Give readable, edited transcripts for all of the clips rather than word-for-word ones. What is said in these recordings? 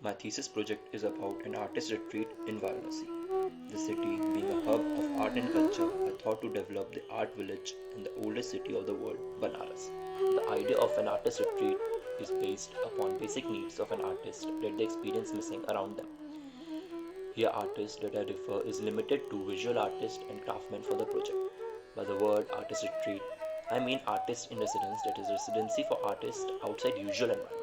My thesis project is about an artist retreat in Varanasi. The city, being a hub of art and culture, I thought to develop the art village in the oldest city of the world, Banaras. The idea of an artist retreat is based upon basic needs of an artist that they experience missing around them. Here, artist that I refer is limited to visual artists and craftsmen for the project. By the word artist retreat, I mean artist in residence, that is residency for artists outside usual environment.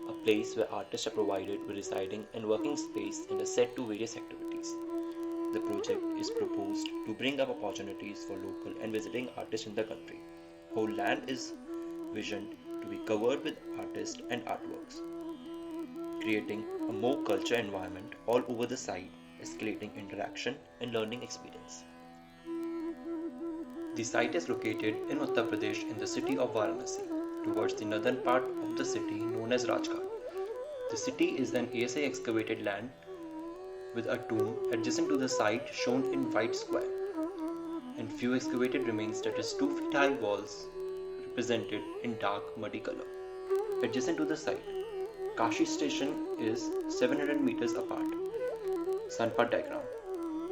A place where artists are provided with residing and working space and are set to various activities. The project is proposed to bring up opportunities for local and visiting artists in the country. Whole land is visioned to be covered with artists and artworks, creating a more culture environment all over the site, escalating interaction and learning experience. The site is located in Uttar Pradesh in the city of Varanasi, towards the northern part of the city known as Rajghat. The city is an ASI excavated land with a tomb adjacent to the site shown in white square, and few excavated remains, that is 2 feet high walls represented in dark muddy color. Adjacent to the site, Kashi station is 700 meters apart. Sunpath diagram.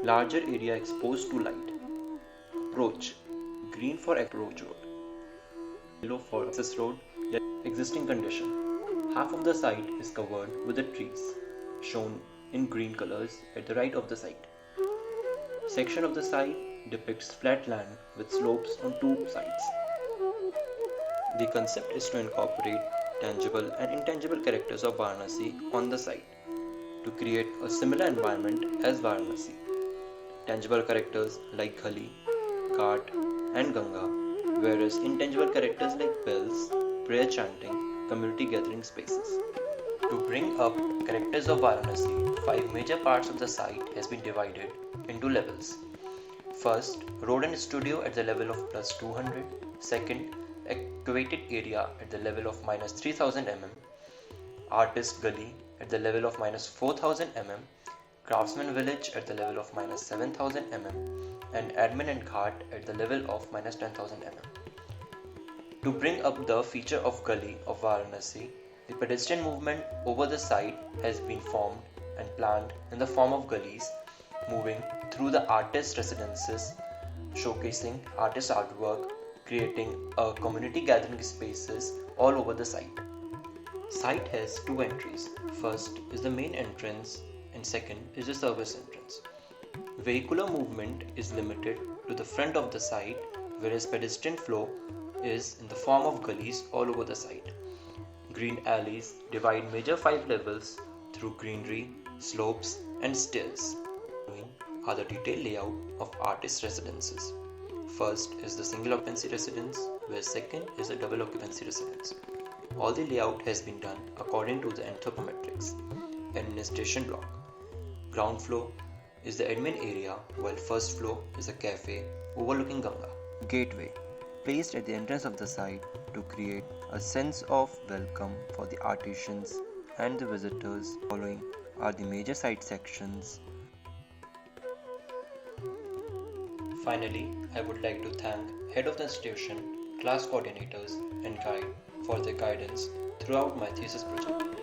Larger area exposed to light. Approach. Green for approach road. Yellow for access road. Existing condition. Half of the site is covered with the trees, shown in green colors at the right of the site. Section of the site depicts flat land with slopes on two sides. The concept is to incorporate tangible and intangible characters of Varanasi on the site to create a similar environment as Varanasi. Tangible characters like Gali, Ghat, and Ganga, whereas intangible characters like bells, prayer chanting, community gathering spaces. To bring up characters of Varanasi, 5 major parts of the site has been divided into levels. First, road and studio at the level of plus 200. Second, excavated area at the level of minus 3000 mm. Artist gully at the level of minus 4000 mm. Craftsman village at the level of minus 7000 mm. And admin and ghat at the level of minus 10,000 mm. To bring up the feature of gully of Varanasi, the pedestrian movement over the site has been formed and planned in the form of gullies, moving through the artist residences, showcasing artist artwork, creating a community gathering spaces all over the site. Site has two entries. First is the main entrance and second is the service entrance. Vehicular movement is limited to the front of the site, whereas pedestrian flow is in the form of gullies all over the site. Green alleys divide major 5 levels through greenery, slopes and stairs. Following are the detailed layout of artist residences. First is the single occupancy residence, where second is a double occupancy residence. All the layout has been done according to the anthropometrics. Administration block. Ground floor is the admin area, while first floor is a cafe overlooking Ganga. Gateway, placed at the entrance of the site to create a sense of welcome for the artisans and the visitors. Following are the major site sections. Finally, I would like to thank head of the institution, class coordinators and guide for their guidance throughout my thesis project.